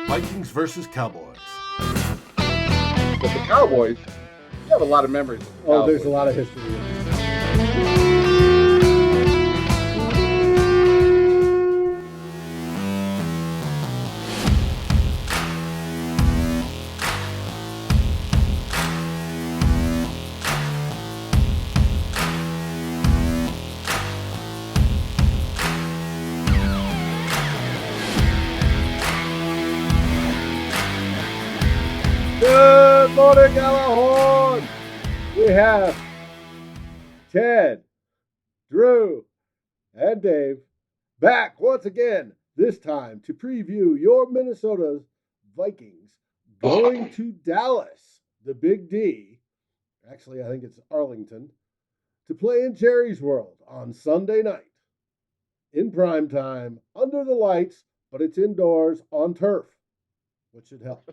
Vikings versus Cowboys. But the Cowboys, you have a lot of memories of the Cowboys. Oh, there's a lot of history in this. Good morning, Gjallarhorn. We have Ted, Drew, and Dave back once again, this time to preview your Minnesota Vikings going to Dallas, the Big D. Actually, I think it's Arlington, to play in Jerry's World on Sunday night. In prime time, under the lights, but it's indoors on turf, which should help.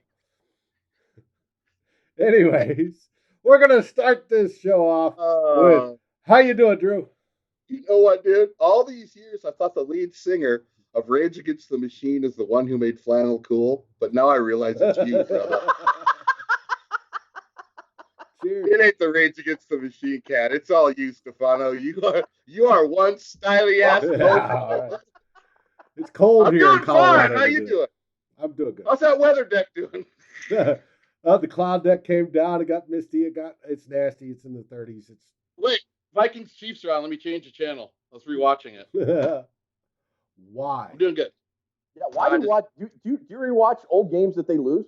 Anyways, we're going to start this show off with, how you doing, Drew? You know what, dude? All these years, I thought the lead singer of Rage Against the Machine is the one who made flannel cool, but now I realize it's you, brother. Cheers. It ain't the Rage Against the Machine cat. It's all you, Stefano. You are one styly ass. Yeah, it's cold I'm here doing in Colorado. fine. How you doing? I'm doing good. How's that weather deck doing? The cloud deck came down. It got misty. It's nasty. It's in the 30s. Wait, Vikings Chiefs are on. Let me change the channel. I was rewatching it. Why? I'm doing good. Yeah, why do you watch? Do you rewatch old games that they lose?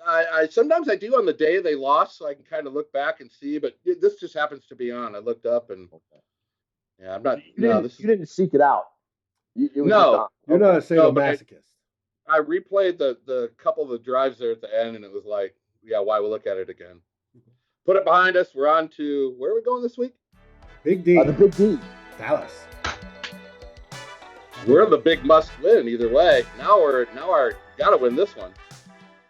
I sometimes I do on the day they lost, so I can kind of look back and see. But this just happens to be on. I looked up and yeah, I'm not. You didn't seek it out. No, you're not a sadomasochist. I replayed the couple of the drives there at the end, and it was like, yeah, why we'll look at it again. Put it behind us. We're on to where are we going this week? Big D. The Big D. Dallas. We're the big must win either way. Now we're gotta win this one.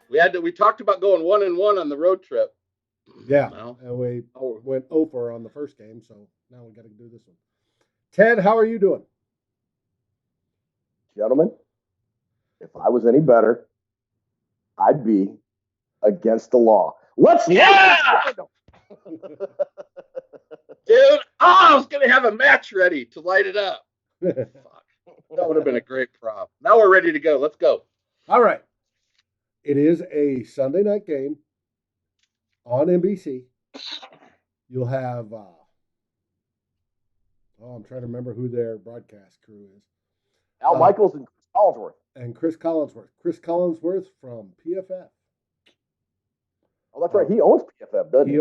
We talked about going 1-1 on the road trip. Yeah, Well, and we went over on the first game, so now we got to do this one. Ted, how are you doing? Gentlemen, if I was any better, I'd be against the law. Let's Dude, I was gonna have a match ready to light it up. Fuck. That would have been a great prop. Now we're ready to go. Let's go. All right. It is a Sunday night game on NBC. You'll have, I'm trying to remember who their broadcast crew is. Al Michaels and Chris Collinsworth. And Chris Collinsworth. Chris Collinsworth from PFF. Oh, that's right. He owns PFF, doesn't he?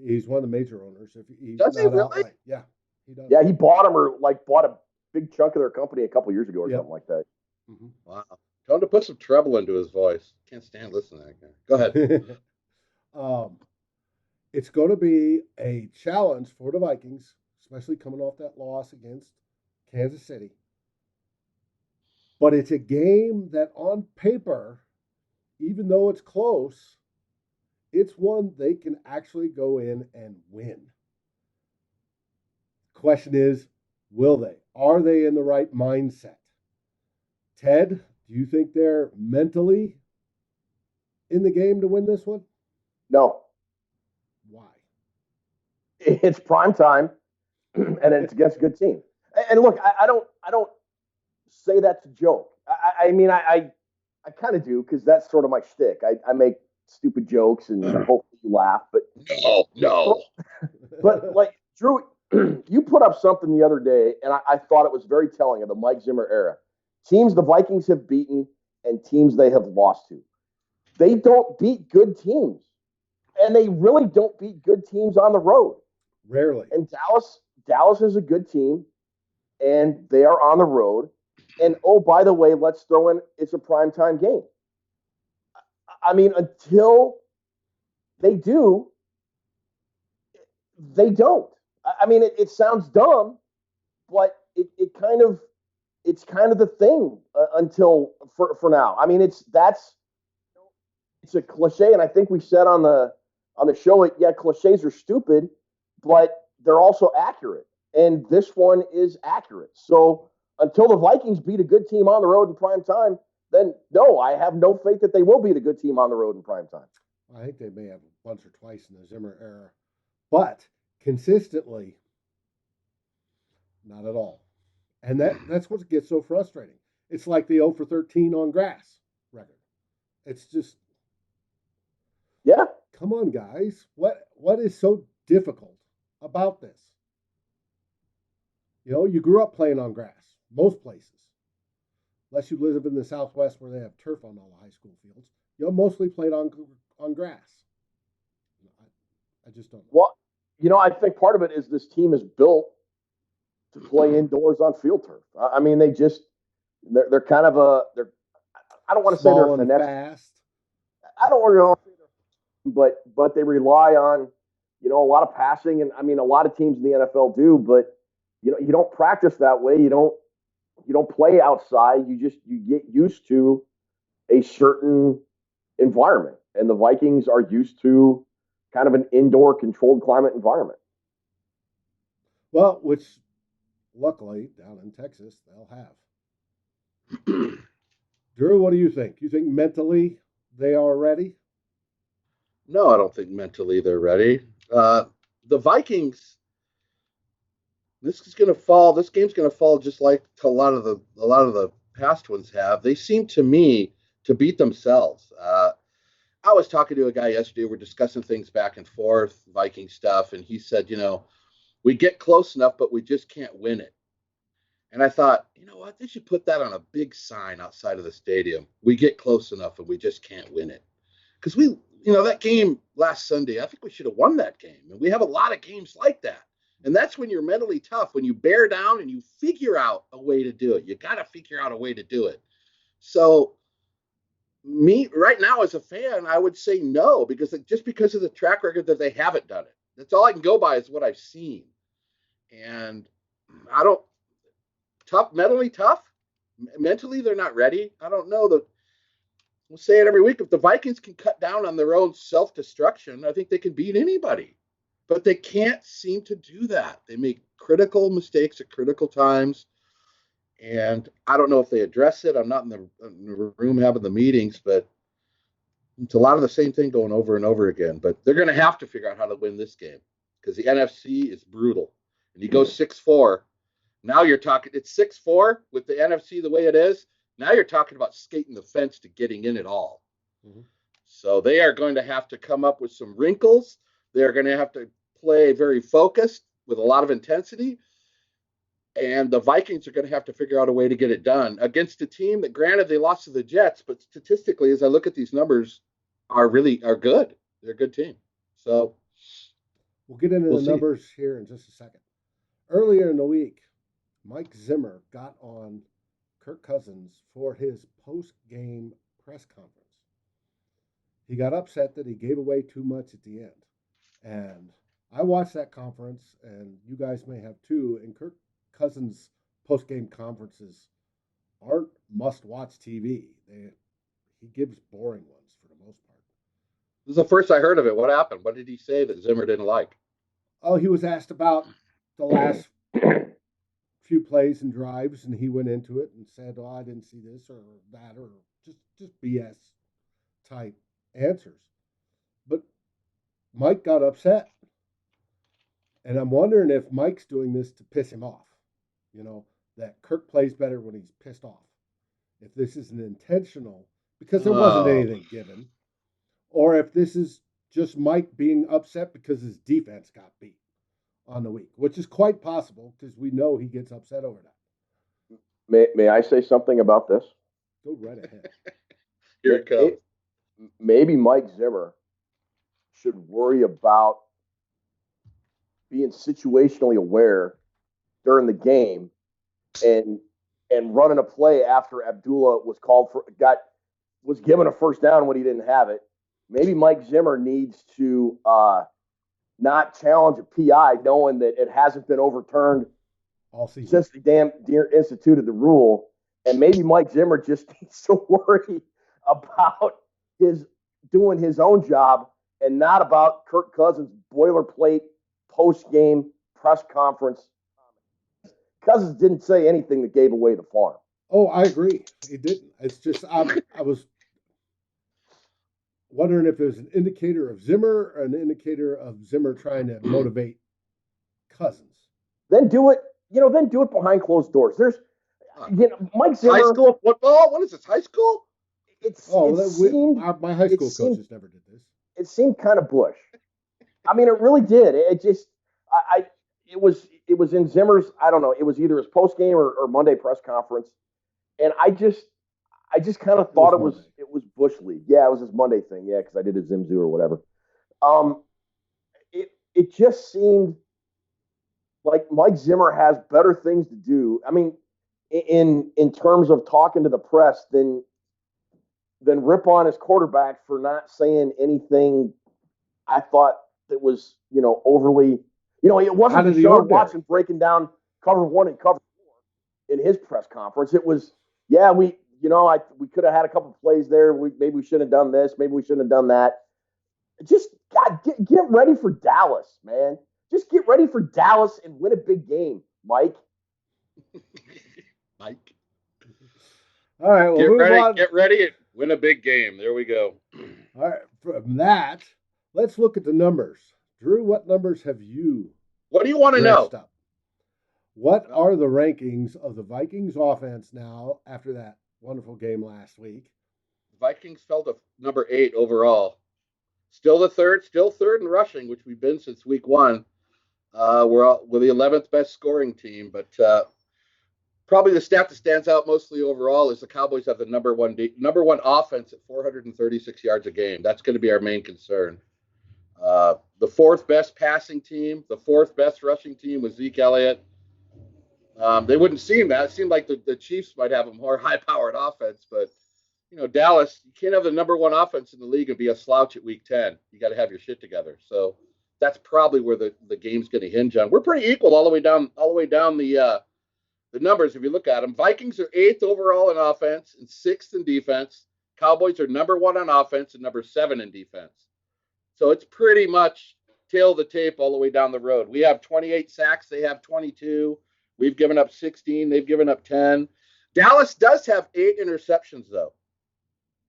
He's one of the major owners. Does he really? Outright. Yeah, he does. Yeah, he bought him or bought a big chunk of their company a couple years ago or something like that. Mm-hmm. Wow. Tell him to put some treble into his voice. Can't stand listening to that guy. Go ahead. It's going to be a challenge for the Vikings, especially coming off that loss against Kansas City. But it's a game that on paper, even though it's close, it's one they can actually go in and win. Question is, will they? Are they in the right mindset? Ted, do you think they're mentally in the game to win this one? No. Why? It's prime time, and it's against a good team. And look, I don't say that's a joke. I mean, I kind of do, because that's sort of my shtick. I make stupid jokes and hopefully you laugh. But no. But like Drew, you put up something the other day, and I thought it was very telling of the Mike Zimmer era. Teams the Vikings have beaten and teams they have lost to. They don't beat good teams. And they really don't beat good teams on the road. Rarely. And Dallas is a good team, and they are on the road. And, oh, by the way, let's throw in it's a primetime game. I mean, until they do, they don't. I mean, it sounds dumb, but it's kind of the thing until for now. I mean, it's a cliche, and I think we said on the show, cliches are stupid, but they're also accurate, and this one is accurate. So until the Vikings beat a good team on the road in prime time, then no, I have no faith that they will be the good team on the road in prime time. I think they may have once or twice in the Zimmer era, but consistently, not at all. And that's what gets so frustrating. It's like the 0 for 13 on grass record. It's just, yeah. Come on, guys. What is so difficult about this? You know, you grew up playing on grass, most places. Unless you live in the Southwest where they have turf on all the high school fields. You mostly played on grass. I just don't know. Well, you know, I think part of it is this team is built to play indoors on field turf. I mean, they're kind of I don't want to say they're finesse. Fast. I don't want to say they're, but they rely on, you know, a lot of passing, and I mean, a lot of teams in the NFL do, but you know, you don't practice that way. You don't play outside. You get used to a certain environment, and the Vikings are used to kind of an indoor controlled climate environment. Well, which luckily down in Texas they'll have. Drew, what do you think? You think mentally they are ready? No, I don't think mentally they're ready. The Vikings, this game's gonna fall just like a lot of the past ones have. They seem to me to beat themselves. I was talking to a guy yesterday. We're discussing things back and forth, Viking stuff, and he said, you know, we get close enough, but we just can't win it. And I thought, you know what? They should put that on a big sign outside of the stadium. We get close enough, and we just can't win it. Because that game last Sunday, I think we should have won that game. And we have a lot of games like that. And that's when you're mentally tough, when you bear down and you figure out a way to do it. You got to figure out a way to do it. So me right now as a fan, I would say no, because of the track record that they haven't done it. That's all I can go by is what I've seen. And mentally tough. Mentally, they're not ready. I don't know. We'll say it every week. If the Vikings can cut down on their own self-destruction, I think they can beat anybody. But they can't seem to do that. They make critical mistakes at critical times. And I don't know if they address it. I'm not in the room having the meetings, but it's a lot of the same thing going over and over again. But they're going to have to figure out how to win this game because the NFC is brutal. And you go 6-4. Now you're talking, it's 6-4 with the NFC the way it is. Now you're talking about skating the fence to getting in at all. Mm-hmm. So they are going to have to come up with some wrinkles. They're going to have to play very focused with a lot of intensity. And the Vikings are going to have to figure out a way to get it done against a team that, granted, they lost to the Jets, but statistically, as I look at these numbers, are good. They're a good team. So we'll get into the numbers here in just a second. Earlier in the week, Mike Zimmer got on Kirk Cousins for his post-game press conference. He got upset that he gave away too much at the end. And I watched that conference, and you guys may have too, and Kirk Cousins' post-game conferences aren't must-watch TV. He gives boring ones for the most part. This is the first I heard of it. What happened? What did he say that Zimmer didn't like? Oh, he was asked about the last few plays and drives, and he went into it and said, "Oh, I didn't see this or that," or just BS type answers. But Mike got upset, and I'm wondering if Mike's doing this to piss him off. You know, that Kirk plays better when he's pissed off. If this is an intentional, because there wasn't anything given, or if this is just Mike being upset because his defense got beat on the week, which is quite possible because we know he gets upset over that. May I say something about this? Go right ahead. Here it comes. Maybe Mike Zimmer should worry about being situationally aware during the game and running a play after Abdullah was given a first down when he didn't have it. Maybe Mike Zimmer needs to not challenge a PI knowing that it hasn't been overturned all season since they instituted the rule. And maybe Mike Zimmer just needs to worry about doing his own job and not about Kirk Cousins' boilerplate post-game press conference. Cousins didn't say anything that gave away the farm. Oh, I agree. He didn't. It's just I was wondering if it was an indicator of Zimmer or an indicator of Zimmer trying to motivate Cousins. Then do it. Then do it behind closed doors. There's, Mike Zimmer. High school football? What is this? High school? My high school coaches never did this. It seemed kind of Bush. I mean, it really did. It just, it was in Zimmer's. I don't know. It was either his post game or Monday press conference, and I just kind of thought it was Bush League. Yeah, it was his Monday thing. Yeah, because I did a Zimzu or whatever. It just seemed like Mike Zimmer has better things to do. I mean, in terms of talking to the press than rip on his quarterback for not saying anything. I thought that was overly. It wasn't Deshaun Watson breaking down cover 1 and cover 4 in his press conference. It was we could have had a couple plays there. Maybe we shouldn't have done this. Maybe we shouldn't have done that. Just get ready for Dallas, man. Just get ready for Dallas and win a big game, Mike. Mike. All right, well, get ready and win a big game. There we go. All right, from that, let's look at the numbers. Drew, what numbers have you? What do you want to know? Up? What are the rankings of the Vikings offense now after that wonderful game last week? The Vikings fell to number 8 overall. Still third in rushing, which we've been since week 1. We're the 11th best scoring team, but probably the stat that stands out mostly overall is the Cowboys have the number one offense at 436 yards a game. That's going to be our main concern. The 4th best passing team, the 4th best rushing team was Zeke Elliott. They wouldn't seem that. It seemed like the Chiefs might have a more high-powered offense, but Dallas, you can't have the number 1 offense in the league and be a slouch at week 10. You got to have your shit together. So that's probably where the game's going to hinge on. We're pretty equal all the way down the numbers. If you look at them, Vikings are 8th overall in offense and 6th in defense. Cowboys are number 1 on offense and number 7 in defense. So it's pretty much tail the tape all the way down the road. We have 28 sacks. They have 22. We've given up 16. They've given up 10. Dallas does have 8 interceptions, though.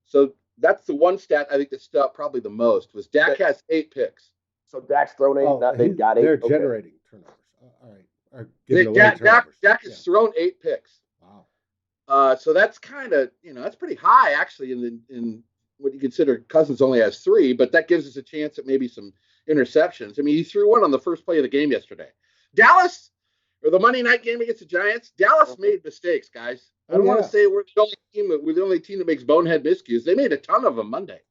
So that's the one stat I think that stood out probably the most was Dak has 8 picks. So Dak's thrown 8. They've got 8. They're generating turnovers. All right. Dak has thrown 8 picks. Wow. So that's kind of, that's pretty high actually in what you consider. Cousins only has 3, but that gives us a chance at maybe some interceptions. I mean, he threw one on the first play of the game yesterday. Dallas, or the Monday night game against the Giants, Dallas made mistakes, guys. I don't want to say we're the only team that makes bonehead miscues. They made a ton of them Monday.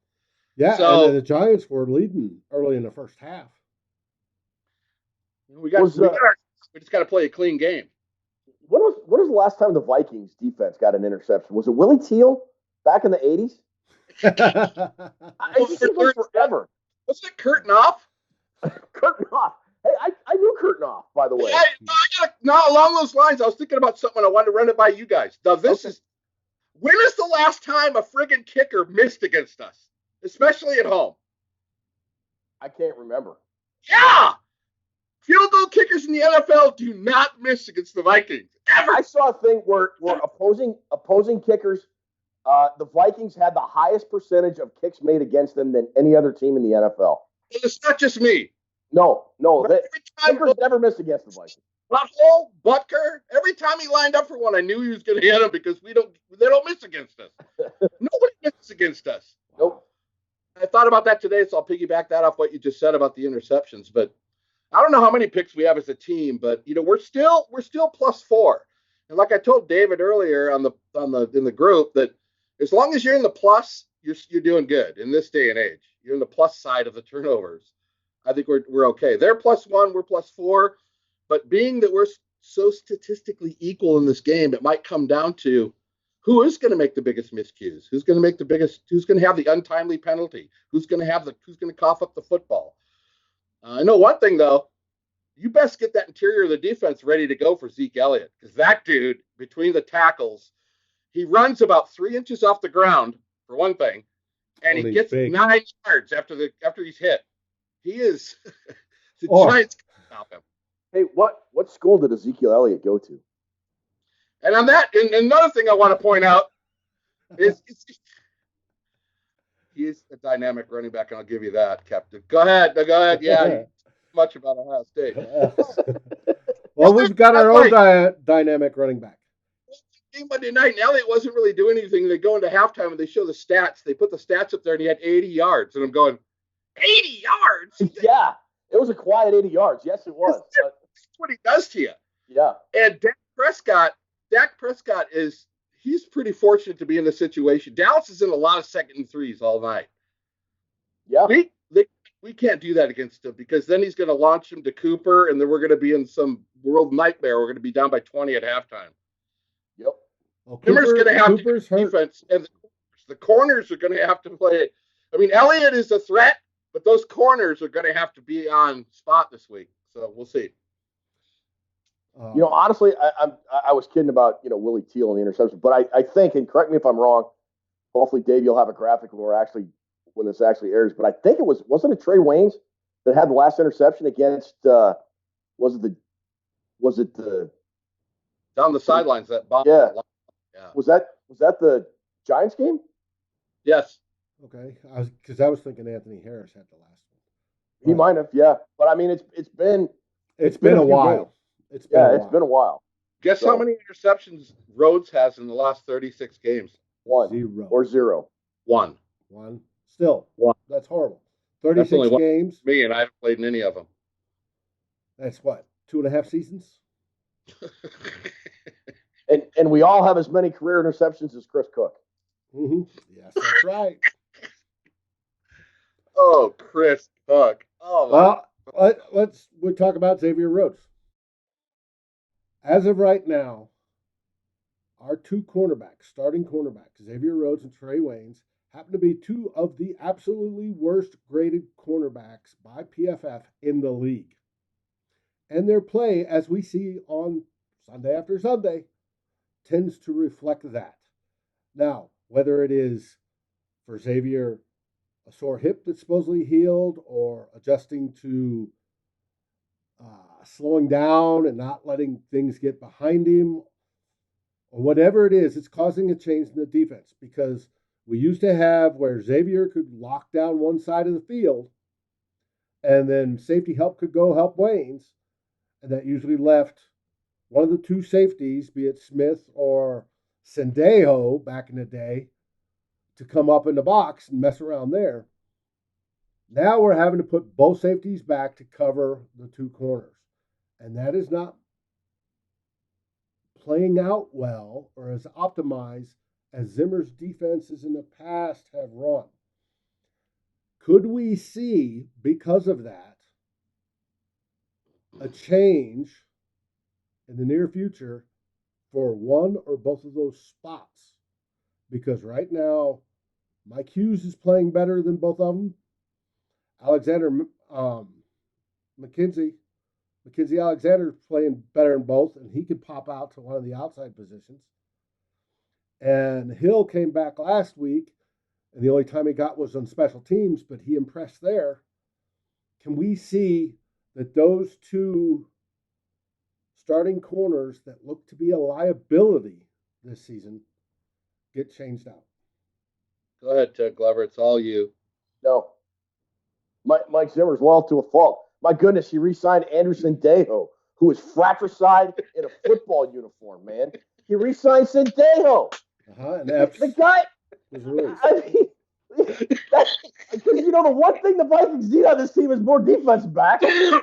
Yeah, so, and the Giants were leading early in the first half. We just got to play a clean game. When was the last time the Vikings defense got an interception? Was it Willie Teal back in the 80s? It seems like forever. What's that, Curtin Off? Curtin Off. Hey, I knew Curtin Off, by the way. Along those lines, I was thinking about something I wanted to run it by you guys. Now, when is the last time a friggin' kicker missed against us? Especially at home. I can't remember. Yeah! Field goal kickers in the NFL do not miss against the Vikings, ever. I saw a thing where opposing kickers, the Vikings had the highest percentage of kicks made against them than any other team in the NFL. And it's not just me. No. Kickers never missed against the Vikings. Butthole, Butker, every time he lined up for one, I knew he was going to hit him because they don't miss against us. Nobody misses against us. Nope. I thought about that today, so I'll piggyback that off what you just said about the interceptions. But I don't know how many picks we have as a team, but we're still +4. And like I told David earlier in the group, that as long as you're in the plus, you're doing good in this day and age. You're in the plus side of the turnovers. I think we're okay. They're +1, we're +4. But being that we're so statistically equal in this game, it might come down to who is going to make the biggest miscues, who's going to have the untimely penalty, who's going to cough up the football. I know one thing though, you best get that interior of the defense ready to go for Zeke Elliott, because that dude between the tackles, he runs about 3 inches off the ground for one thing, and he gets big. 9 yards after he's hit. He is the Giants can stop him. Hey, what school did Ezekiel Elliott go to? And on that, and another thing I want to point out is he is a dynamic running back, and I'll give you that, Captain. Go ahead. Yeah, much about Ohio State. Well, we've got our own dynamic running back. Monday night, and Elliott wasn't really doing anything. They go into halftime and they show the stats. They put the stats up there, and he had 80 yards. And I'm going, 80 yards? Yeah, it was a quiet 80 yards. Yes, it was. That's what he does to you. Yeah. And Dak Prescott he's pretty fortunate to be in this situation. Dallas is in a lot of second and threes all night. Yeah. We can't do that against him because then he's going to launch him to Cooper, and then we're going to be in some world nightmare. We're going to be down by 20 at halftime. Yep. Well, Cooper's going to have to defense, and the corners are going to have to play. I mean, Elliott is a threat, but those corners are going to have to be on spot this week. So we'll see. Honestly, I was kidding about Willie Teal and the interception, but I think, and correct me if I'm wrong. Hopefully, Dave, you'll have a graphic when this actually airs. But I think wasn't it Trae Waynes that had the last interception against? Was it the down the sidelines that bomb? Yeah. Was that the Giants game? Yes. Okay, because I was thinking Anthony Harris had the last one. He might have, yeah. But I mean, it's been a while. It's been a while. Guess how many interceptions Rhodes has in the last 36 games? 1 or 0. 1. Still 1. That's horrible. 36 games. Me, and I haven't played in any of them. That's what, 2.5 seasons. And we all have as many career interceptions as Chris Cook. Mm-hmm. Yes, that's right. Oh, Chris Cook. Oh, well, we'll talk about Xavier Rhodes. As of right now, our two starting cornerbacks, Xavier Rhodes and Trae Waynes, happen to be two of the absolutely worst graded cornerbacks by PFF in the league. And their play, as we see on Sunday after Sunday, tends to reflect that. Now, whether it is for Xavier a sore hip that's supposedly healed or adjusting to slowing down and not letting things get behind him, or whatever it is, it's causing a change in the defense, because we used to have where Xavier could lock down one side of the field and then safety help could go help Waynes, and that usually left one of the two safeties, be it Smith or Sendejo back in the day, to come up in the box and mess around there. Now we're having to put both safeties back to cover the two corners. And that is not playing out well or as optimized as Zimmer's defenses in the past have run. Could we see, because of that, a change in the near future for one or both of those spots? Because right now, Mike Hughes is playing better than both of them. Mackenzie Alexander is playing better than both, and he could pop out to one of the outside positions. And Hill came back last week, and the only time he got was on special teams, but he impressed there. Can we see that those two starting corners that look to be a liability this season get changed out? Go ahead, Ted Glover. It's all you. No. Mike Zimmer's loyal to a fault. My goodness, he re-signed Anderson Dejo, who was fratricide in a football uniform, man. He re-signed Sendejo. And the guy, I mean, because the one thing the Vikings need on this team is more defensive back. I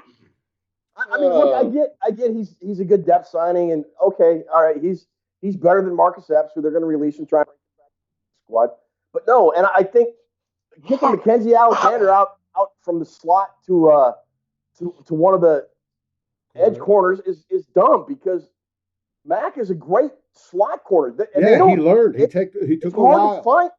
mean, look, I get he's a good depth signing, and okay, all right, he's better than Marcus Epps, who they're going to release and try and squad. But no, and I think kicking Mackenzie Alexander out from the slot to one of the edge corners is dumb, because Mack is a great slot corner. And he learned. He took a while.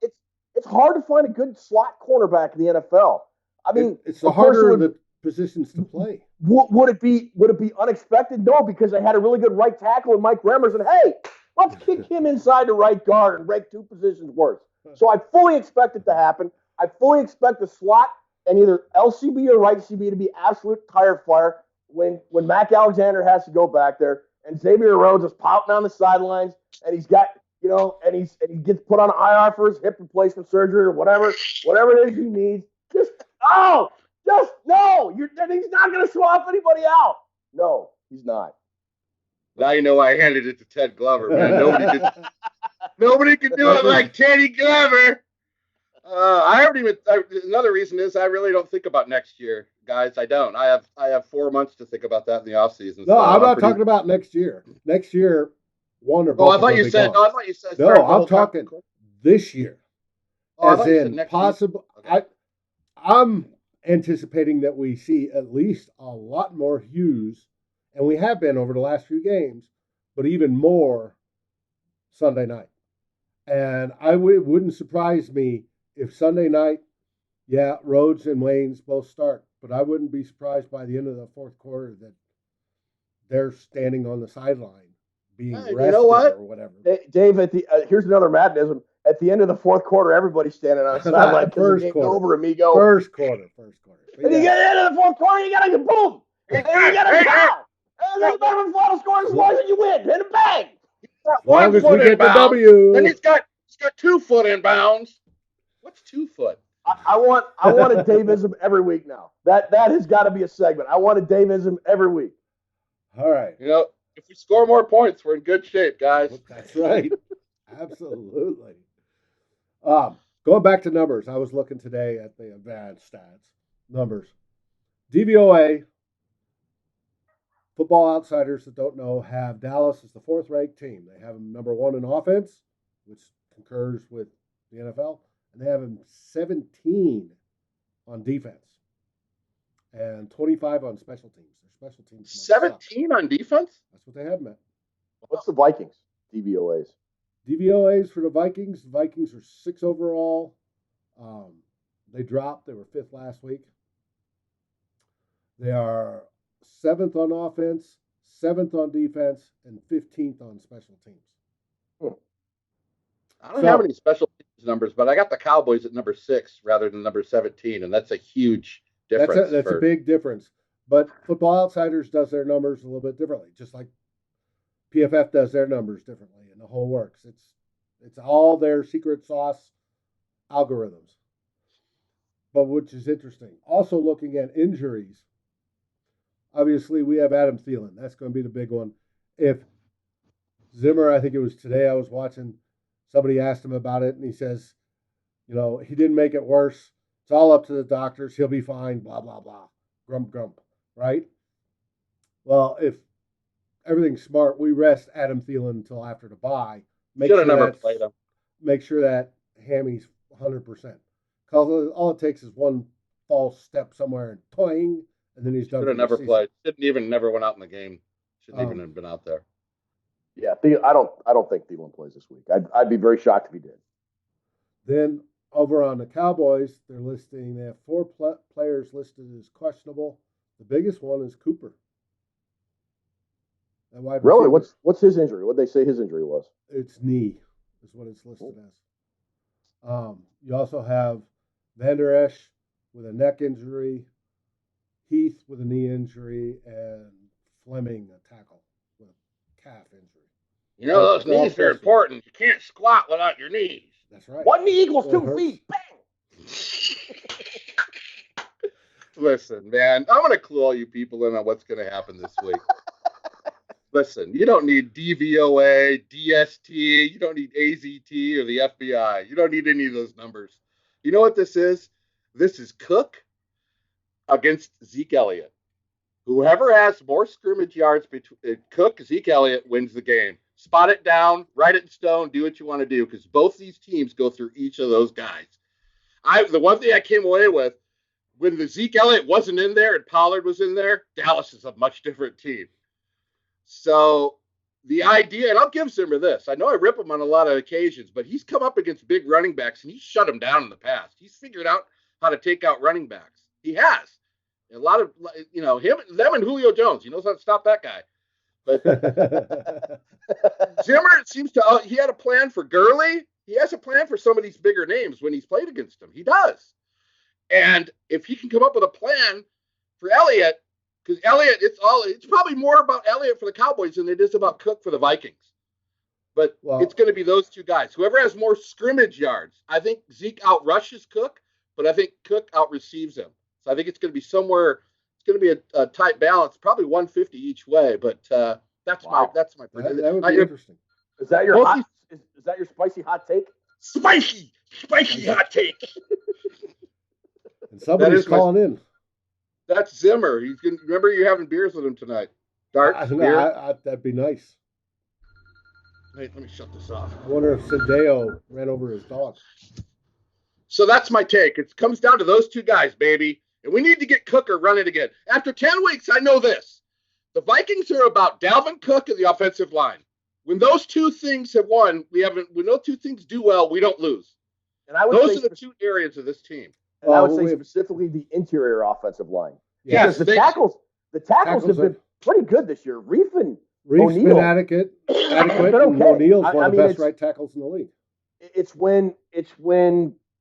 It's hard to find a good slot cornerback in the NFL. I mean, it's the harder of the positions to play. Would it be unexpected? No, because they had a really good right tackle in Mike Remmers, and hey, let's kick him inside the right guard and rank two positions worse. So I fully expect it to happen. I fully expect the slot and either LCB or right CB to be absolute tire fire when Mac Alexander has to go back there. and Xavier Rhodes is pouting on the sidelines, and he's got, and he gets put on IR for his hip replacement surgery or whatever it is he needs. Just no. He's not going to swap anybody out. No, he's not. Now you know why I handed it to Ted Glover, man. Nobody could do it like Teddy Glover. Another reason is I really don't think about next year, guys. I don't. I have 4 months to think about that in the offseason. No, so I'm not talking about next year. Next year, one or both. I thought you said. No, I thought you said. No, I'm talking this year. As in possible. Okay. I'm anticipating that we see at least a lot more Hughes, and we have been over the last few games, but even more Sunday night. And wouldn't surprise me if Sunday night, Rhodes and Waynes both start, but I wouldn't be surprised by the end of the fourth quarter that they're standing on the sideline being rested or whatever. Dave, here's another madness. At the end of the fourth quarter, everybody's standing on the sideline because the game's over, amigo. First quarter. And you get to the end of the fourth quarter, you got to boom. And you got to foul. And then the final score as long as you win. Hit a bang. As long as we get the W. Then he's got 2 foot in bounds. What's 2 foot? I want a Davism every week now. That has got to be a segment. I want a Davism every week. All right. If we score more points, we're in good shape, guys. That's right. Absolutely. Going back to numbers, I was looking today at the advanced stats. Numbers. DVOA, Football Outsiders that don't know, have Dallas as the 4th-ranked team. They have them number 1 in offense, which concurs with the NFL, and they have them 17 on defense and 25 on special teams. Their special teams 17 on defense? That's what they have, Matt. What's the Vikings DVOAs? DVOAs for the Vikings. The Vikings are 6 overall. They dropped. They were 5th last week. They are 7th on offense, 7th on defense, and 15th on special teams. I don't have any special teams numbers, but I got the Cowboys at number 6 rather than number 17, and that's a huge difference. That's a big difference. But Football Outsiders does their numbers a little bit differently, just like PFF does their numbers differently, and the whole works. It's all their secret sauce algorithms. But which is interesting. Also looking at injuries, obviously we have Adam Thielen. That's going to be the big one. If Zimmer, I think it was today I was watching, somebody asked him about it, and he says, he didn't make it worse. It's all up to the doctors. He'll be fine, blah, blah, blah. Grump, grump, right? Well, if everything's smart, we rest Adam Thielen until after the bye. Should have never played him. Make sure that hammy's 100%. Because all it takes is one false step somewhere and toing, and then he's done. Should have never played. Never went out in the game. Shouldn't even have been out there. Yeah, I don't think Thielen plays this week. I'd be very shocked if he did. Then over on the Cowboys, they have 4 players listed as questionable. The biggest one is Cooper. Really? What's his injury? What did they say his injury was? It's knee, is what it's listed as. You also have Van Der Esch with a neck injury, Heath with a knee injury, and Fleming a tackle with a calf injury. Those knees are important. You can't squat without your knees. That's right. 1 knee equals 2 feet. Bang! Listen, man, I'm going to clue all you people in on what's going to happen this week. Listen, you don't need DVOA, DST, you don't need AZT or the FBI. You don't need any of those numbers. You know what this is? This is Cook against Zeke Elliott. Whoever has more scrimmage yards between Cook, Zeke Elliott wins the game. Spot it down, write it in stone, do what you want to do, because both these teams go through each of those guys. The one thing I came away with, when the Zeke Elliott wasn't in there and Pollard was in there, Dallas is a much different team. So the idea, and I'll give Zimmer this. I know I rip him on a lot of occasions, but he's come up against big running backs, and he's shut them down in the past. He's figured out how to take out running backs. He has. A lot of, them and Julio Jones. He knows how to stop that guy. But Zimmer, it seems to, he had a plan for Gurley. He has a plan for some of these bigger names when he's played against them. He does. And if he can come up with a plan for Elliott, Because Elliott, it's probably more about Elliott for the Cowboys than it is about Cook for the Vikings. But it's going to be those two guys. Whoever has more scrimmage yards. I think Zeke outrushes Cook, but I think Cook outreceives him. So I think it's going to be somewhere. It's going to be a tight balance, probably 150 each way. But that's my prediction. That would be interesting. Is that your is that your spicy hot take? Spicy hot take. And somebody's calling in. That's Zimmer. Remember you're having beers with him tonight. That'd be nice. Hey, let me shut this off. I wonder if Sendeo ran over his dog. So that's my take. It comes down to those two guys, baby. And we need to get Cooker running again. After 10 weeks, I know this. The Vikings are about Dalvin Cook and the offensive line. When those two things have won, when those two things do well, we don't lose. And those are the two areas of this team. And I would say specifically the interior offensive line. Yes, the tackles have been pretty good this year. Reef's been adequate. And O'Neal's one of the best right tackles in the league. It's when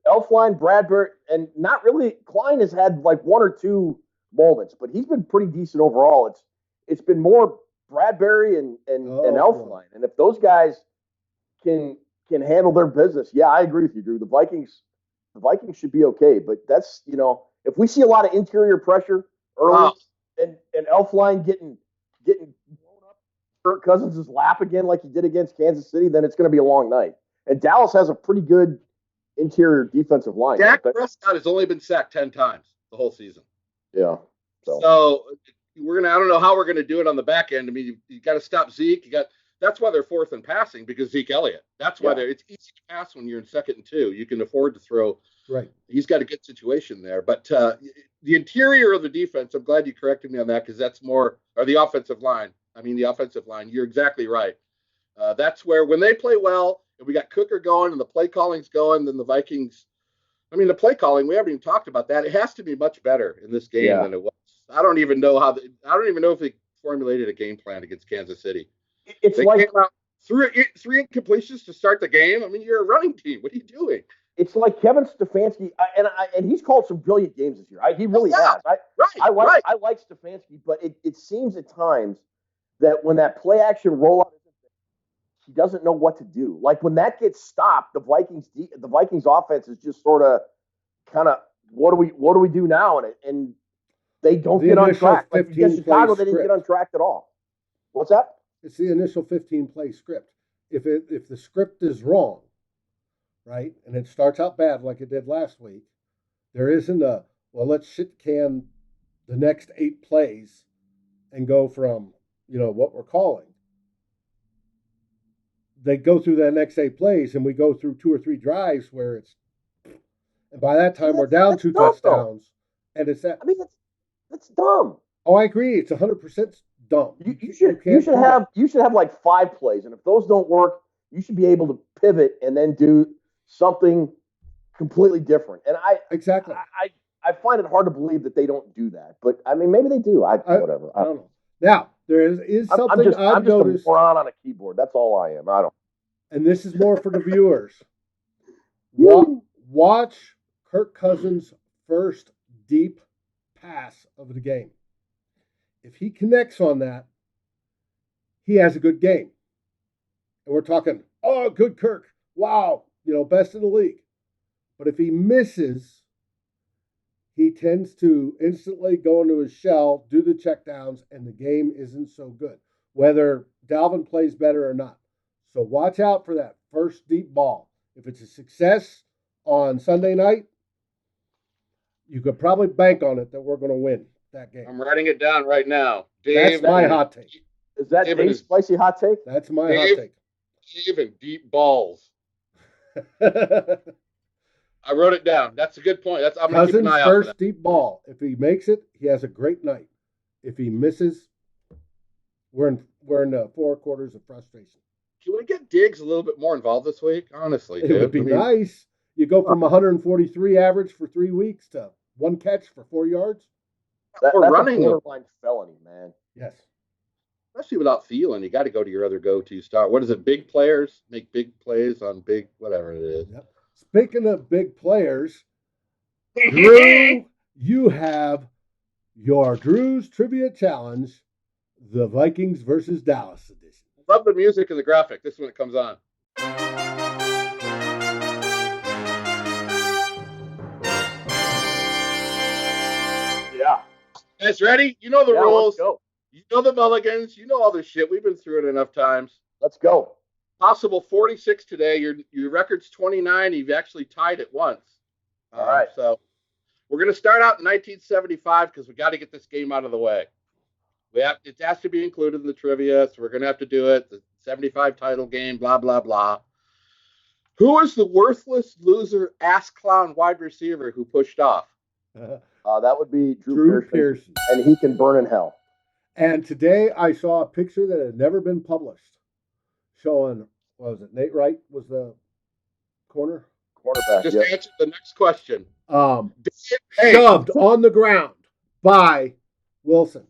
Elflein, Bradbury, and not really Klein has had like one or two moments, but he's been pretty decent overall. It's been more Bradbury and Elflein, and if those guys can handle their business, yeah, I agree with you, Drew. The Vikings should be okay, but that's if we see a lot of interior pressure early and Elflein getting blown up Kirk Cousins' lap again like he did against Kansas City, then it's going to be a long night. And Dallas has a pretty good interior defensive line. Dak Prescott has only been sacked 10 times the whole season. Yeah. So I don't know how we're going to do it on the back end. I mean, you got to stop Zeke. That's why they're fourth in passing, because Zeke Elliott. That's why it's easy to pass when you're in 2nd and 2. You can afford to throw. Right. He's got a good situation there. But the interior of the defense, I'm glad you corrected me on that, because that's more, or the offensive line. I mean, the offensive line, you're exactly right. That's where when they play well, and we got Cooker going and the play calling's going, then the Vikings, I mean, the play calling, we haven't even talked about that. It has to be much better in this game than it was. I don't even know if they formulated a game plan against Kansas City. It's they like came out three incompletions to start the game. I mean, you're a running team. What are you doing? It's like Kevin Stefanski, and he's called some brilliant games this year. He really has. I like Stefanski, but it seems at times that when that play action rollout, he doesn't know what to do. Like when that gets stopped, the Vikings offense is just sort of kind of what do we do now? And they don't get on track. Like against Chicago, they didn't get on track at all. What's that? It's the initial 15-play script. If the script is wrong, right, and it starts out bad like it did last week, there isn't let's shit can the next 8 plays and go from what we're calling. They go through that next 8 plays, and we go through 2 or 3 drives where and by that time we're down 2 touchdowns, and it's that. I mean, that's dumb. Oh, I agree. It's 100% dumb. You should have like 5 plays, and if those don't work, you should be able to pivot and then do something completely different. And I find it hard to believe that they don't do that, but I mean, maybe they do. Whatever. I don't know. Now there is something I'm just noticed. a moron on a keyboard. That's all I am. I don't. And this is more for the viewers. Watch Kirk Cousins' first deep pass of the game. If he connects on that, he has a good game. And we're talking, good Kirk. Wow, best in the league. But if he misses, he tends to instantly go into his shell, do the checkdowns, and the game isn't so good, whether Dalvin plays better or not. So watch out for that first deep ball. If it's a success on Sunday night, you could probably bank on it that we're going to win that game. I'm writing it down right now. That's my hot take. Is that Dave's spicy hot take? That's my hot take. Even deep balls. I wrote it down. That's a good point. I'm going to keep an eye out for that. First deep ball. If he makes it, he has a great night. If he misses, we're in 4 quarters of frustration. Can we get Diggs a little bit more involved this week? Honestly, it would be nice. You go from 143 average for 3 weeks to 1 catch for 4 yards. That's running a borderline felony, man. Yes. Especially without Thielen, you got to go to your other go-to star. What is it? Big players make big plays on big whatever it is. Yep. Speaking of big players, Drew, you have your Drew's Trivia Challenge, the Vikings versus Dallas edition. Love the music and the graphic. This is when it comes on. Yeah. Guys, ready? You know the rules. Let's go. You know the mulligans. You know all this shit. We've been through it enough times. Let's go. Possible 46 today. Your record's 29. You've actually tied it once. All right. So we're going to start out in 1975 because we got to get this game out of the way. It has to be included in the trivia, so we're going to have to do it. The 75 title game, blah, blah, blah. Who is the worthless loser ass clown wide receiver who pushed off? That would be Drew Pearson. And he can burn in hell. And today I saw a picture that had never been published showing, what was it, Nate Wright was the quarterback. Just answer the next question. Shoved on the ground by Wilson.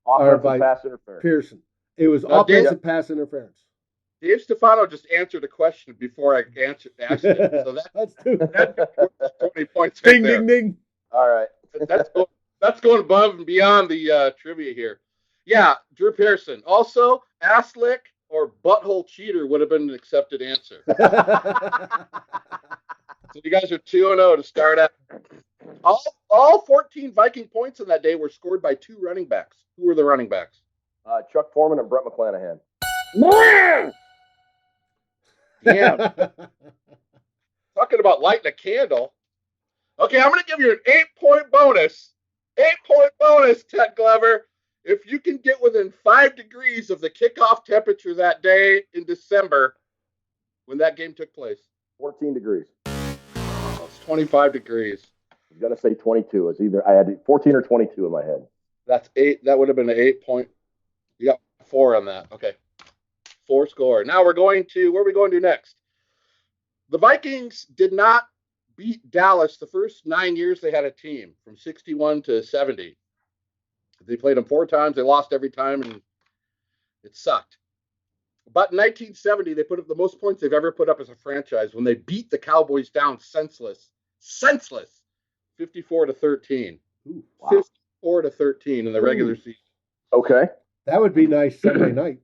Offensive pass interference. Pearson. It was offensive pass interference. Dave Stefano just answered a question before I asked it. So that's 20 points. Ding, ding, ding. All right. That's going above and beyond the trivia here. Yeah, Drew Pearson. Also, ass lick or butthole cheater would have been an accepted answer. So you guys are 2-0 to start out. All 14 Viking points in that day were scored by two running backs. Who were the running backs? Chuck Foreman and Brett McClanahan. Yeah. Talking about lighting a candle. Okay, I'm going to give you an 8-point bonus. 8-point bonus, Ted Glover. If you can get within 5 degrees of the kickoff temperature that day in December when that game took place. 14 degrees. Oh, it's 25 degrees. You got to say 22. It's either I had 14 or 22 in my head. That's 8. That would have been an 8-point. You got 4 on that. Okay. 4 score. Now we're going to, where are we going to next? The Vikings did not beat Dallas the first 9 years they had a team, from 61 to 70. They played them 4 times. They lost every time, and it sucked. But in 1970, they put up the most points they've ever put up as a franchise when they beat the Cowboys down senseless, 54-13. Ooh, wow. 54-13 in the regular season. Okay. That would be nice Sunday night.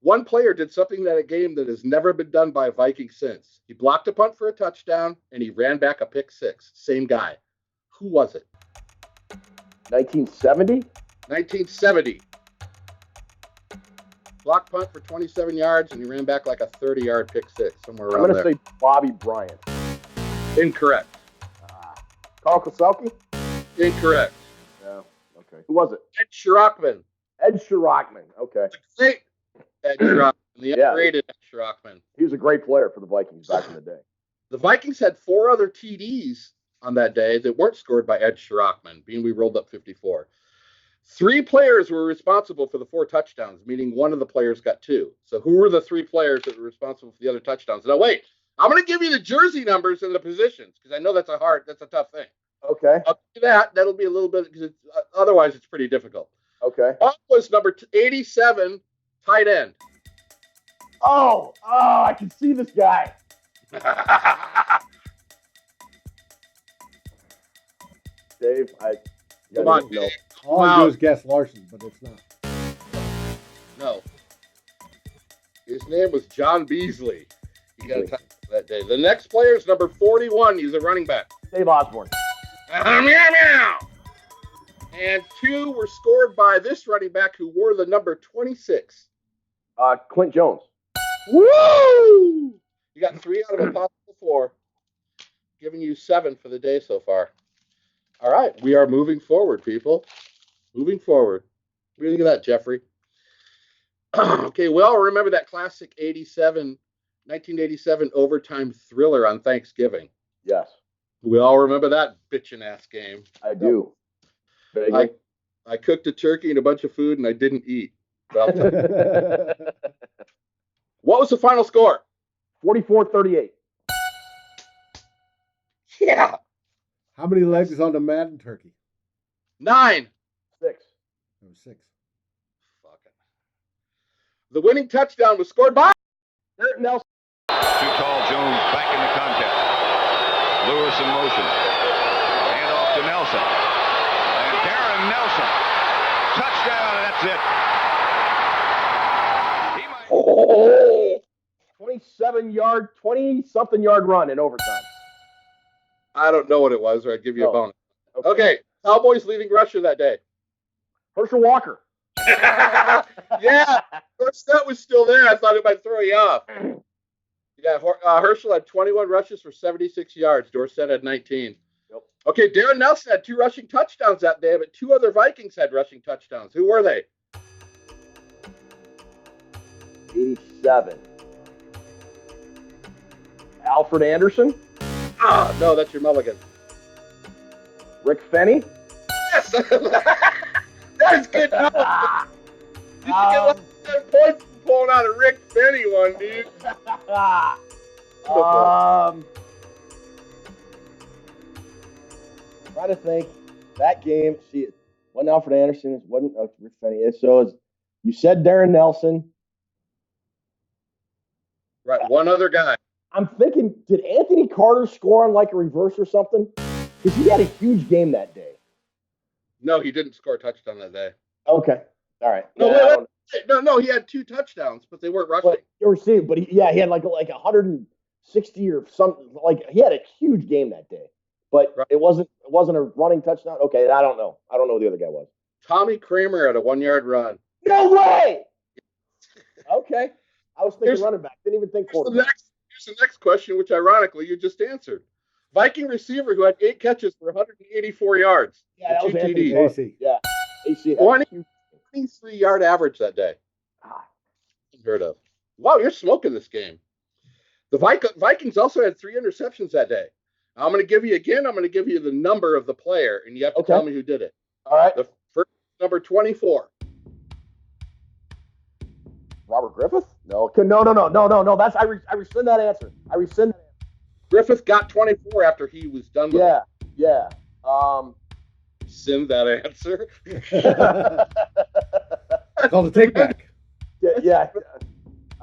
One player did something that a game that has never been done by a Viking since. He blocked a punt for a touchdown, and he ran back a pick 6. Same guy. Who was it? 1970? 1970. Block punt for 27 yards, and he ran back like a 30-yard pick 6, somewhere around there. I'm going to say Bobby Bryant. Incorrect. Carl Koselke? Incorrect. Yeah. Okay. Who was it? Ed Shirachman. Ed Shirachman. Okay. Great Ed Shirachman. The underrated Ed Shirachman. He was a great player for the Vikings back in the day. The Vikings had 4 other TDs on that day that weren't scored by Ed Shirachman, being we rolled up 54. 3 players were responsible for the 4 touchdowns, meaning one of the players got 2. So who were the 3 players that were responsible for the other touchdowns? Now, wait. I'm going to give you the jersey numbers and the positions because I know that's a tough thing. Okay. I'll do that. That'll be a little bit because otherwise it's pretty difficult. Okay. One was number 87, tight end. Oh, I can see this guy. Dave, come on, Dave. All I do is guess Larson, but it's not. No. His name was John Beasley. He got a touchdown that day. The next player is number 41. He's a running back. Dave Osborne. Meow, meow. And 2 were scored by this running back who wore the number 26. Clint Jones. Woo! You got 3 out of a possible 4. Giving you 7 for the day so far. All right. We are moving forward, people. Moving forward. What do you think of that, Jeffrey? Okay, we all remember that classic 1987 overtime thriller on Thanksgiving. Yes. We all remember that bitchin' ass game. I do. I cooked a turkey and a bunch of food and I didn't eat. What was the final score? 44-38. Yeah. How many legs on the Madden turkey? 9. 6. There was 6. Fucking. The winning touchdown was scored by Nelson. Too tall Jones back in the contest. Lewis in motion. Hand off to Nelson. And Darren Nelson Nelson. Touchdown, and that's it. Oh, 20-something yard run in overtime. I don't know what it was, or I'd give you a bonus. Okay. Okay, Cowboys leading rusher that day. Herschel Walker. Yeah, Dorsett was still there. I thought it might throw you off. Yeah, Herschel had 21 rushes for 76 yards. Dorsett had 19. Yep. Okay, Darren Nelson had 2 rushing touchdowns that day, but 2 other Vikings had rushing touchdowns. Who were they? 87. Alfred Anderson. Ah, no, that's your mulligan. Rick Fenny. Yes, that's good. You should get like 10 points for pulling out a Rick Fenny one, dude. Trying to think. That game, see, it wasn't Alfred Anderson. It wasn't Rick Fenny. So you said Darren Nelson. Right, one other guy. I'm thinking, did Anthony Carter score on like a reverse or something? Because he had a huge game that day. No, he didn't score a touchdown that day. Okay. All right. No, he had 2 touchdowns, but they weren't rushing. But he had like 160 or something. Like he had a huge game that day, but right. it wasn't a running touchdown. Okay, I don't know who the other guy was. Tommy Kramer had a 1-yard run. No way. Okay, I was thinking running back. Didn't even think quarterback. Here's the next question, which ironically you just answered. Viking receiver who had 8 catches for 184 yards. Yeah, that was Anthony AC. Yeah, AC. 23-yard average that day. Unheard of. Wow, you're smoking this game. The Vikings also had 3 interceptions that day. I'm going to give you the number of the player, and you have to tell me who did it. All right. The first number 24. Robert Griffith? No. That's I rescind that answer. Griffith got 24 after he was done with it. Yeah. Rescind that answer. Called a take back. Yeah.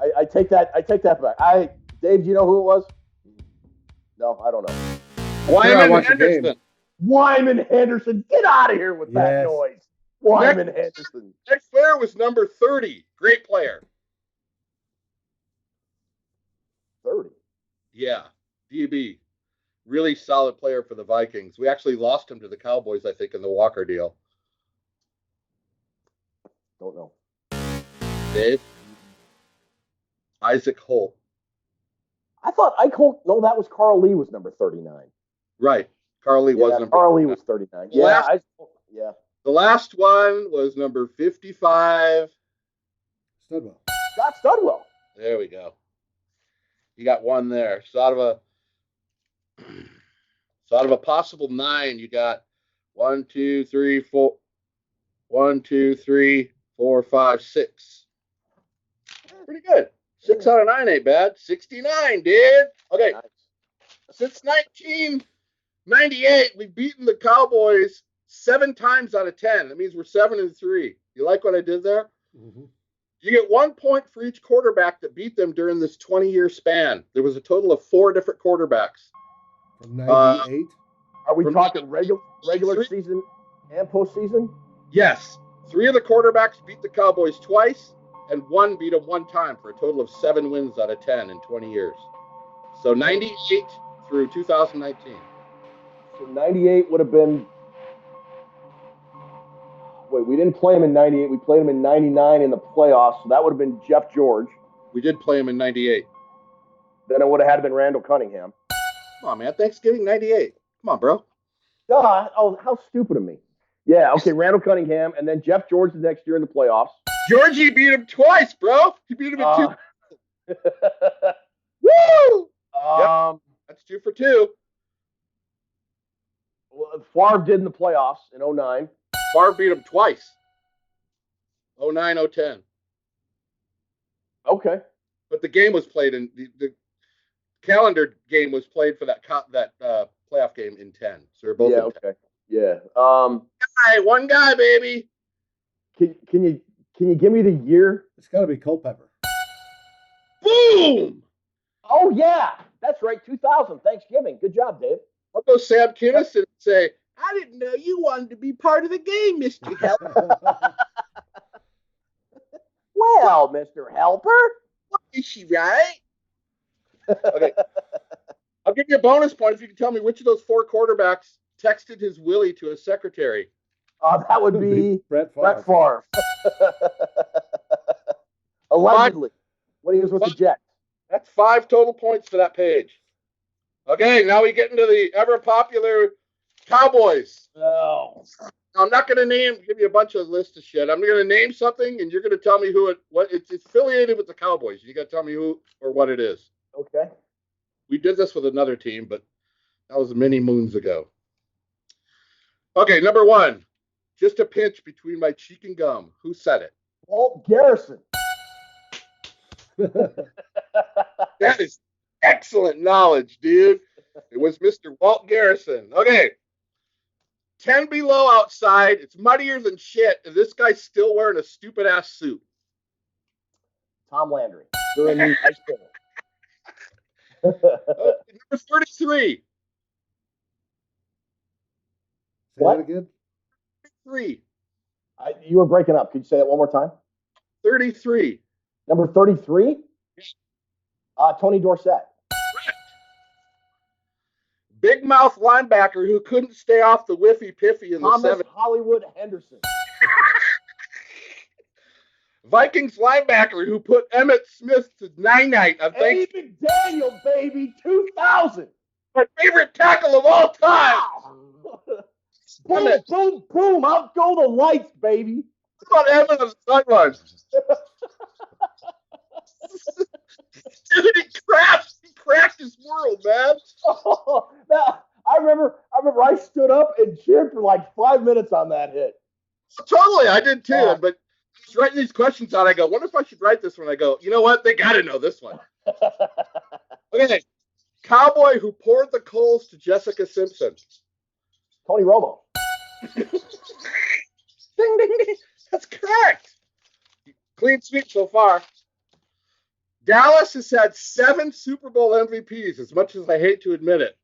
I take that back. Dave, do you know who it was? No, I don't know. Wyman Henderson. Wyman Henderson. Get out of here with that noise. Wyman Henderson. Next player was number 30. Great player. 30. Yeah. DB. Really solid player for the Vikings. We actually lost him to the Cowboys, I think, in the Walker deal. Don't know. Dave? Isaac Holt. I thought Ike Holt. No, that was Carl Lee was number 39. Right. Carl Lee was number Carl Lee was 39. Yeah. The last one was number 55. Studwell. Scott Studwell. There we go. You got one there. So out of a possible 9, you got 1, 2, 3, 4. 1, 2, 3, 4, 5, 6. Pretty good. 6 out of 9 ain't bad. 69, dude. Okay. Nice. Since 1998, we've beaten the Cowboys 7 times out of 10. That means we're 7-3. You like what I did there? Mm-hmm. You get 1 point for each quarterback that beat them during this 20-year span. There was a total of 4 different quarterbacks. From 98? Are we talking regular season and postseason? Yes. 3 of the quarterbacks beat the Cowboys twice, and 1 beat them 1 time for a total of 7 wins out of 10 in 20 years. So 98 through 2019. So 98 would have been... Wait, we didn't play him in 98. We played him in 99 in the playoffs, so that would have been Jeff George. We did play him in 98. Then it would have had to been Randall Cunningham. Come on, man. Thanksgiving 98. Come on, bro. Oh, how stupid of me. Yeah, okay, Randall Cunningham, and then Jeff George the next year in the playoffs. Georgie beat him twice, bro. He beat him in 2. Woo! Yep. That's 2 for 2. Well, Favre did in the playoffs in 09. Favre beat him twice. 09, 010. Okay. But the game was played in the calendar game was played for that playoff game in 10. So they're both in 10. Yeah. One guy, baby. Can you give me the year? It's got to be Culpepper. Boom! Oh yeah, that's right. 2000 Thanksgiving. Good job, Dave. I'll go Sam Kinison and say I didn't didn't know you wanted to be part of the game, Mr. Helper. Well, Mr. Helper. Is she right? Okay. I'll give you a bonus point if you can tell me which of those 4 quarterbacks texted his Willie to his secretary. That would be Brett Brett Favre. Favre. Allegedly, when he was with the Jets. That's 5 total points for that page. Okay, now we get into the ever popular Cowboys. Oh. I'm not going to give you a bunch of lists of shit. I'm going to name something, and you're going to tell me what it's affiliated with the Cowboys. You got to tell me who or what it is. Okay. We did this with another team, but that was many moons ago. Okay, number 1. Just a pinch between my cheek and gum. Who said it? Walt Garrison. That is excellent knowledge, dude. It was Mr. Walt Garrison. Okay. 10 below outside. It's muddier than shit, and this guy's still wearing a stupid-ass suit. Tom Landry. During the ice cream. Number 33. What? Say that again? 3. You were breaking up. Could you say that one more time? 33. Number 33? Tony Dorsett. Big mouth linebacker who couldn't stay off the whiffy piffy in Thomas the 7th. Hollywood Henderson. Vikings linebacker who put Emmitt Smith to night-night on Eddie McDaniel, baby, 2000. My favorite tackle of all time. Boom, boom, boom. Out go the lights, baby. How about Emmett on the sidelines? Dude, he crashed his world, man. Oh, I remember I stood up and cheered for like 5 minutes on that hit. Totally, I did too. But I was writing these questions out. I go, wonder if I should write this one. I go, you know what? They got to know this one. Okay. Cowboy who poured the coals to Jessica Simpson. Tony Romo. Ding, ding, ding. That's correct. Clean sweep so far. Dallas has had 7 Super Bowl MVPs, as much as I hate to admit it.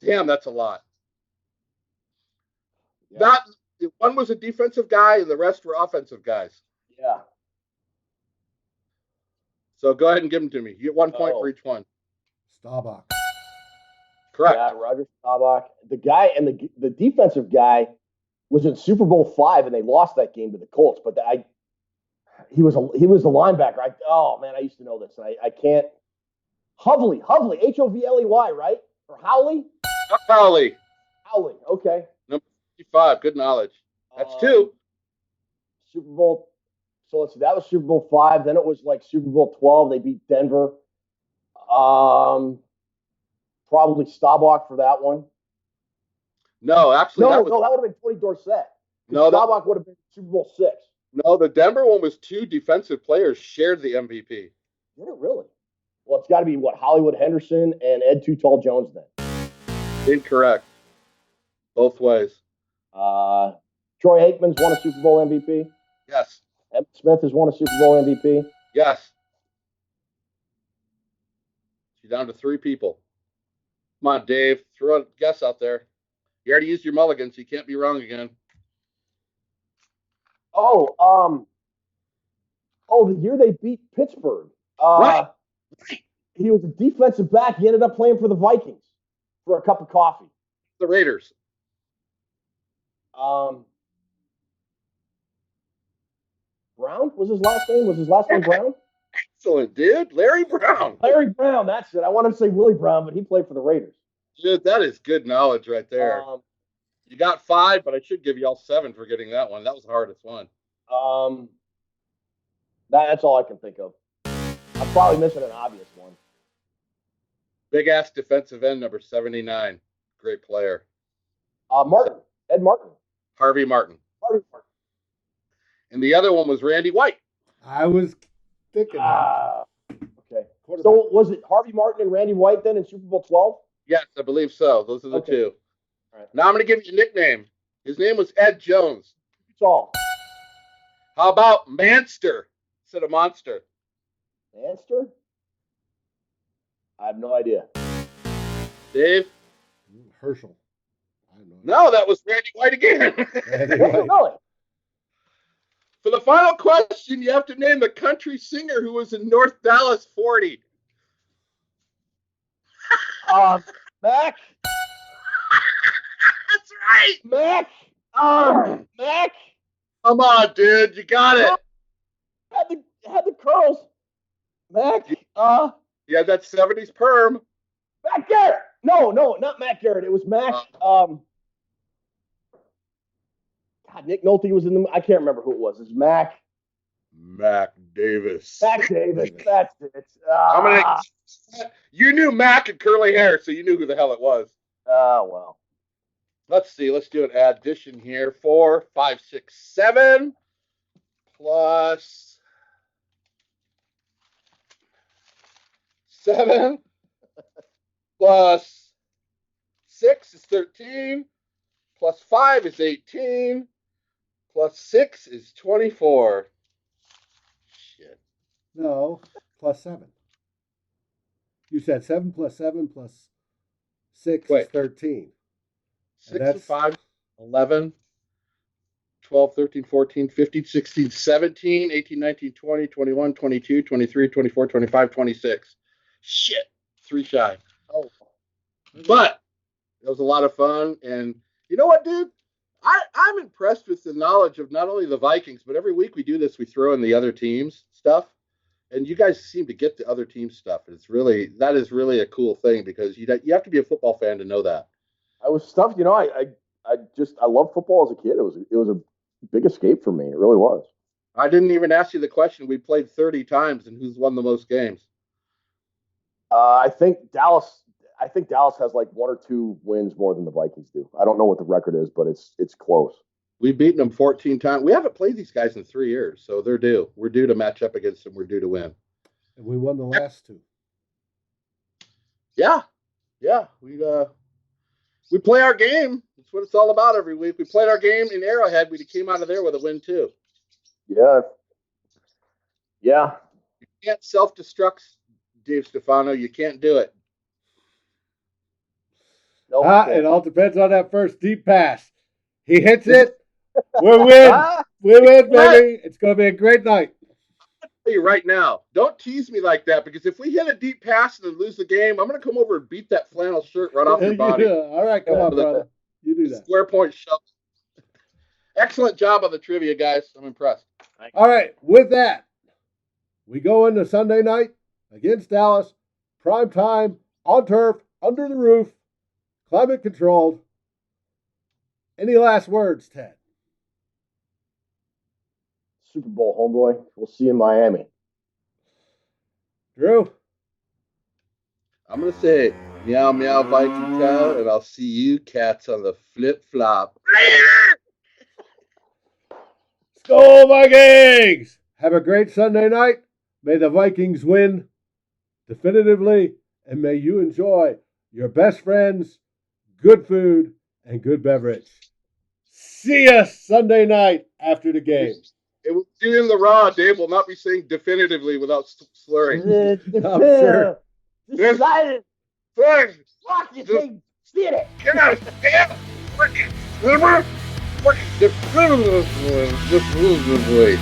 Damn, that's a lot. Yeah. One was a defensive guy, and the rest were offensive guys. Yeah. So go ahead and give them to me. You get 1 point for each one. Staubach. Correct. Yeah, Roger Staubach. The guy and the defensive guy was in Super Bowl 5, and they lost that game to the Colts. But he was the linebacker. I used to know this. I can't. Hovley, Hovley, right? Or Howley? Howley. Howley, okay. Number 55, good knowledge. That's 2. Super Bowl. So let's see. That was Super Bowl 5. Then it was like Super Bowl 12. They beat Denver. Probably Staubach for that one. No, actually, that would have been Tony Dorsett. No, Staubach would have been Super Bowl 6. No, the Denver one was 2 defensive players shared the MVP. Did it really? Well, it's got to be Hollywood Henderson and Ed Too Tall Jones then. Incorrect. Both ways. Troy Aikman's won a Super Bowl MVP. Yes. Emmitt Smith has won a Super Bowl MVP. Yes. You're down to 3 people. Come on, Dave. Throw a guess out there. You already used your mulligan, so you can't be wrong again. The year they beat Pittsburgh. Right. He was a defensive back. He ended up playing for the Vikings for a cup of coffee. The Raiders. Brown was his last name? Was his last name Brown? Excellent, dude. Larry Brown. Larry Brown, that's it. I wanted to say Willie Brown, but he played for the Raiders. Dude, that is good knowledge right there. You got 5, but I should give you all 7 for getting that one. That was the hardest one. That's all I can think of. I'm probably missing an obvious one. Big ass defensive end, number 79. Great player. Ed Martin. Harvey Martin. And the other one was Randy White. I was thinking that. Okay. So was it Harvey Martin and Randy White then in Super Bowl 12? Yes, I believe so. Those are the 2. All right. Now I'm going to give you a nickname. His name was Ed Jones. That's all. How about Manster instead of Monster? Manster? I have no idea. Dave? Herschel. I have no No, that was Randy White again. Randy White. Really? For the final question, you have to name the country singer who was in North Dallas 40. Mac. That's right. Mac. Mac. Come on, dude. You got it. Had the curls. Mac. Yeah, that's 70s perm. Mac Garrett. No, not Mac Garrett. It was Mac. God, Nick Nolte was in the. I can't remember who it was. It's Mac. Mac Davis. Mac Davis. That's it. You knew Mac and curly hair, so you knew who the hell it was. Well. Let's see. Let's do an addition here. 4, 5, 6, 7 plus 7 plus 6 is 13 plus 5 is 18 plus 6 is 24. Shit. No, plus 7. You said 7 plus 7 plus 6 is 13. 6 and 5, 11, 12, 13, 14, 15, 16, 17, 18, 19, 20, 21, 22, 23, 24, 25, 26. Shit. 3 shy. Oh. But it was a lot of fun. And you know what, dude? I'm impressed with the knowledge of not only the Vikings, but every week we do this, we throw in the other teams stuff. And you guys seem to get the other team stuff. That is really a cool thing because you have to be a football fan to know that. I was stuffed, I love football as a kid. It was a big escape for me. It really was. I didn't even ask you the question. We played 30 times, and who's won the most games? I think Dallas has like 1 or 2 wins more than the Vikings do. I don't know what the record is, but it's close. We've beaten them 14 times. We haven't played these guys in 3 years, so they're due. We're due to match up against them. We're due to win. And we won the last 2. Yeah. We play our game. That's what it's all about every week. We played our game in Arrowhead. We came out of there with a win, too. Yeah. You can't self-destruct, Dave Stefano. You can't do it. It all depends on that first deep pass. He hits it. We win. We win, baby. It's going to be a great night. I'll tell you right now, don't tease me like that, because if we hit a deep pass and then lose the game, I'm going to come over and beat that flannel shirt right off your body. All right, come on, brother. You do that. Square point shove. Excellent job on the trivia, guys. I'm impressed. All right, with that, we go into Sunday night against Dallas. Prime time, on turf, under the roof, climate controlled. Any last words, Ted? Super Bowl, homeboy. We'll see you in Miami. Drew? I'm going to say meow, meow, Viking cow, and I'll see you cats on the flip-flop. Skol Vikings! Have a great Sunday night. May the Vikings win definitively, and may you enjoy your best friends, good food, and good beverage. See us Sunday night after the game. It will be in the raw. Dave will not be saying definitively without slurring. I'm sure. Decided. Fuck you, thing. Get it. Get out. Definitively.